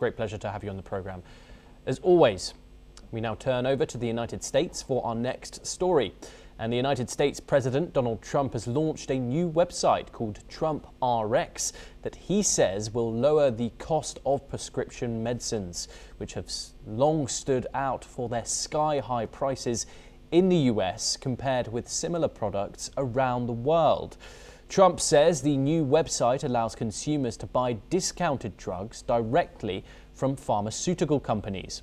Great pleasure to have you on the program. As always, we now turn over to the United States for our next story. And the United States President Donald Trump has launched a new website called Trumprx that he says will lower the cost of prescription medicines, which have long stood out for their sky-high prices in the US compared with similar products around the world. Trump says the new website allows consumers to buy discounted drugs directly from pharmaceutical companies.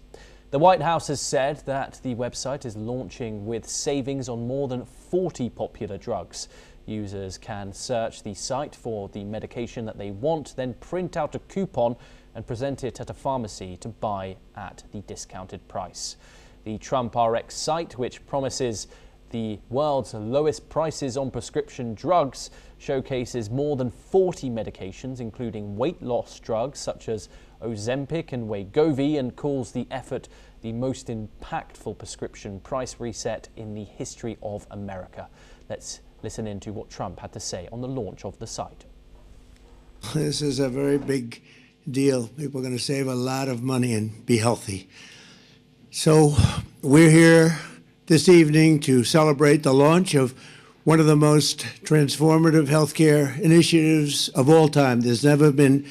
The White House has said that the website is launching with savings on more than 40 popular drugs. Users can search the site for the medication that they want, then print out a coupon and present it at a pharmacy to buy at the discounted price. The Trumprx site, which promises the world's lowest prices on prescription drugs, showcases more than 40 medications, including weight loss drugs such as Ozempic and Wegovy, and calls the effort the most impactful prescription price reset in the history of America. Let's listen in to what Trump had to say on the launch of the site. This is a very big deal. People are going to save a lot of money and be healthy. So we're here this evening to celebrate the launch of one of the most transformative healthcare initiatives of all time. There's never been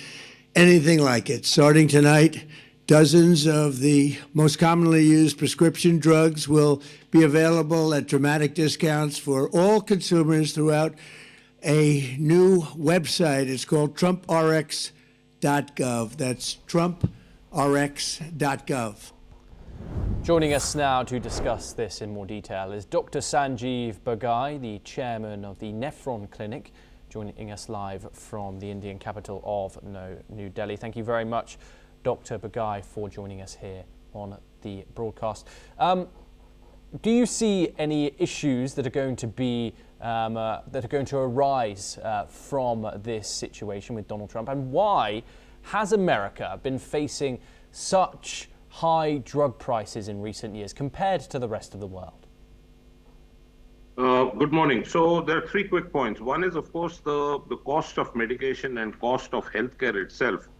anything like it. Starting tonight, dozens of the most commonly used prescription drugs will be available at dramatic discounts for all consumers throughout a new website. It's called Trumprx.gov. That's Trumprx.gov. Joining us now to discuss this in more detail is Dr. Sanjeev Bagai, the chairman of the Nephron Clinic, joining us live from the Indian capital of New Delhi. Thank you very much, Dr. Bagai, for joining us here on the broadcast. Do you see any issues that are going to be arise from this situation with Donald Trump, and why has America been facing such high drug prices in recent years compared to the rest of the world? Good morning. So there are three quick points. One is, of course, the cost of medication and cost of healthcare itself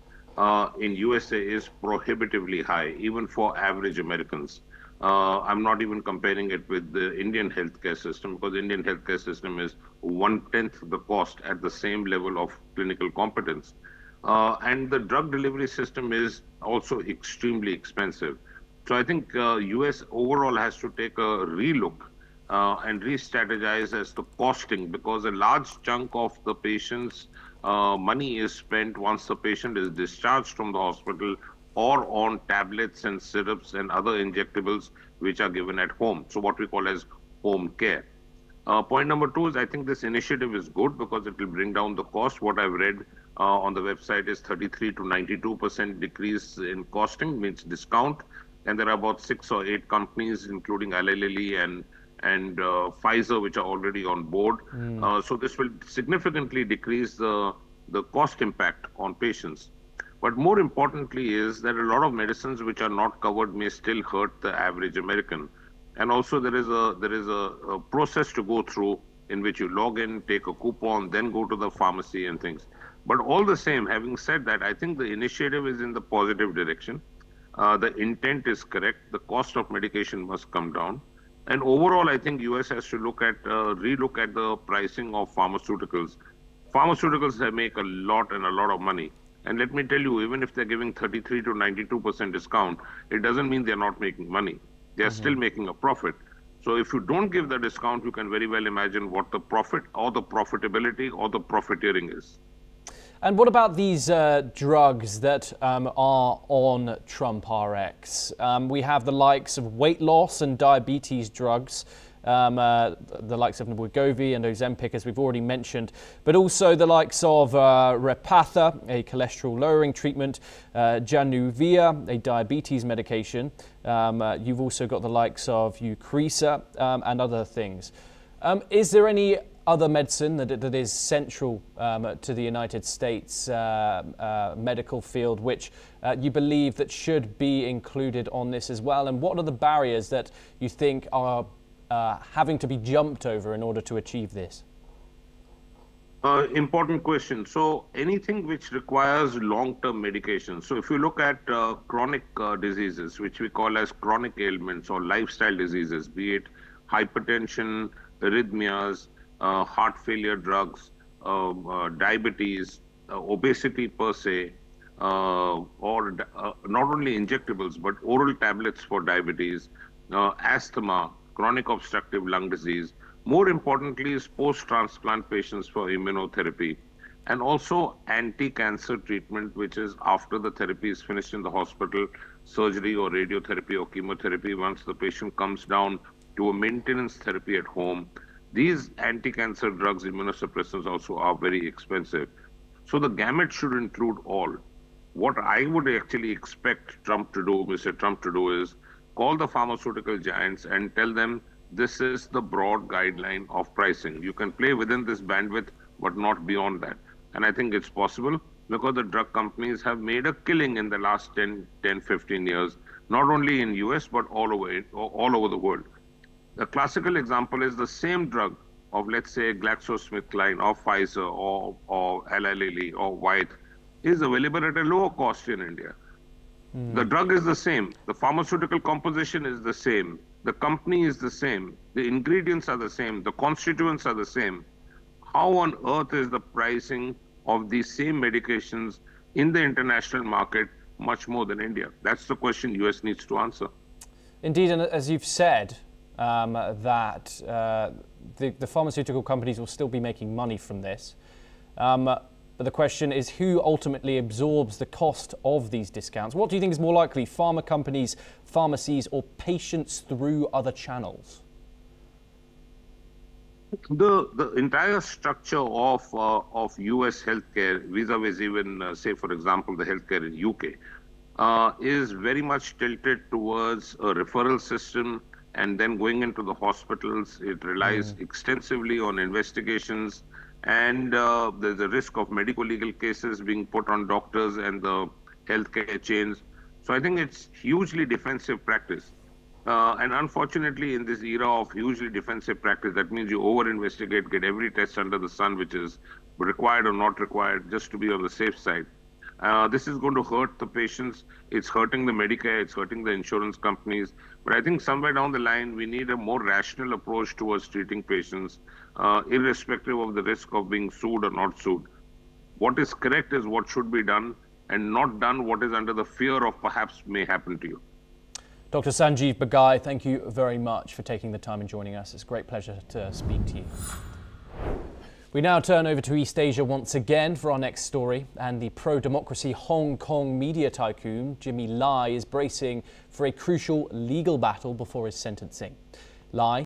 in USA is prohibitively high, even for average Americans. I'm not even comparing it with the Indian healthcare system, because the Indian healthcare system is 1/10 the cost at the same level of clinical competence. And the drug delivery system is also extremely expensive. So I think US overall has to take a relook and re-strategize as to costing, because a large chunk of the patient's money is spent once the patient is discharged from the hospital or on tablets and syrups and other injectables which are given at home. So what we call as home care. Point number two is, I think this initiative is good because it will bring down the cost. What I've read on the website is 33 to 92% decrease in costing, means discount. And there are about 6 or 8 companies, including Eli Lilly and Pfizer, which are already on board. So this will significantly decrease the cost impact on patients. But more importantly is that a lot of medicines which are not covered may still hurt the average American. And also there is a process to go through in which you log in, take a coupon, then go to the pharmacy and things. But all the same, having said that, I think the initiative is in the positive direction. The intent is correct. The cost of medication must come down. And overall, I think US has to relook at the pricing of pharmaceuticals. Pharmaceuticals make a lot of money. And let me tell you, even if they're giving 33 to 92% discount, it doesn't mean they're not making money. They're still making a profit. So if you don't give the discount, you can very well imagine what the profit or the profitability or the profiteering is. And what about these drugs that are on Trumprx? We have the likes of weight loss and diabetes drugs, the likes of Wegovy and Ozempic, as we've already mentioned, but also the likes of Repatha, a cholesterol-lowering treatment, Januvia, a diabetes medication. You've also got the likes of Eucrisa and other things. Is there any other medicine that is central to the United States medical field, which you believe that should be included on this as well? And what are the barriers that you think are having to be jumped over in order to achieve this? Important question. So anything which requires long-term medication. So if you look at chronic diseases, which we call as chronic ailments or lifestyle diseases, be it hypertension, arrhythmias, heart failure drugs, diabetes, obesity per se, or not only injectables, but oral tablets for diabetes, asthma, chronic obstructive lung disease. More importantly is post-transplant patients for immunotherapy and also anti-cancer treatment, which is after the therapy is finished in the hospital, surgery or radiotherapy or chemotherapy, once the patient comes down to a maintenance therapy at home. These anti-cancer drugs, immunosuppressants also are very expensive. So the gamut should include all. What I would actually expect Trump to do, Mr. Trump to do, is call the pharmaceutical giants and tell them this is the broad guideline of pricing. You can play within this bandwidth, but not beyond that. And I think it's possible because the drug companies have made a killing in the last 10, 15 years, not only in US, but all over the world. The classical example is the same drug of, let's say, GlaxoSmithKline or Pfizer or Eli Lilly or Wyeth is available at a lower cost in India. The drug is the same. The pharmaceutical composition is the same. The company is the same. The ingredients are the same. The constituents are the same. How on earth is the pricing of these same medications in the international market much more than India? That's the question US needs to answer. Indeed, and as you've said, that the pharmaceutical companies will still be making money from this. But the question is who ultimately absorbs the cost of these discounts? What do you think is more likely, pharma companies, pharmacies, or patients through other channels? The entire structure of US healthcare, vis-a-vis even, say, for example, the healthcare in UK, is very much tilted towards a referral system and then going into the hospitals. It relies extensively on investigations, and there's a risk of medical legal cases being put on doctors and the healthcare chains. So I think it's hugely defensive practice. And unfortunately, in this era of hugely defensive practice, that means you over-investigate, get every test under the sun, which is required or not required, just to be on the safe side. This is going to hurt the patients. It's hurting the Medicare. It's hurting the insurance companies. But I think somewhere down the line, we need a more rational approach towards treating patients, irrespective of the risk of being sued or not sued. What is correct is what should be done, and not done what is under the fear of perhaps may happen to you. Dr. Sanjeev Bagai, thank you very much for taking the time and joining us. It's a great pleasure to speak to you. We now turn over to East Asia once again for our next story, and the pro-democracy Hong Kong media tycoon Jimmy Lai is bracing for a crucial legal battle before his sentencing. Lai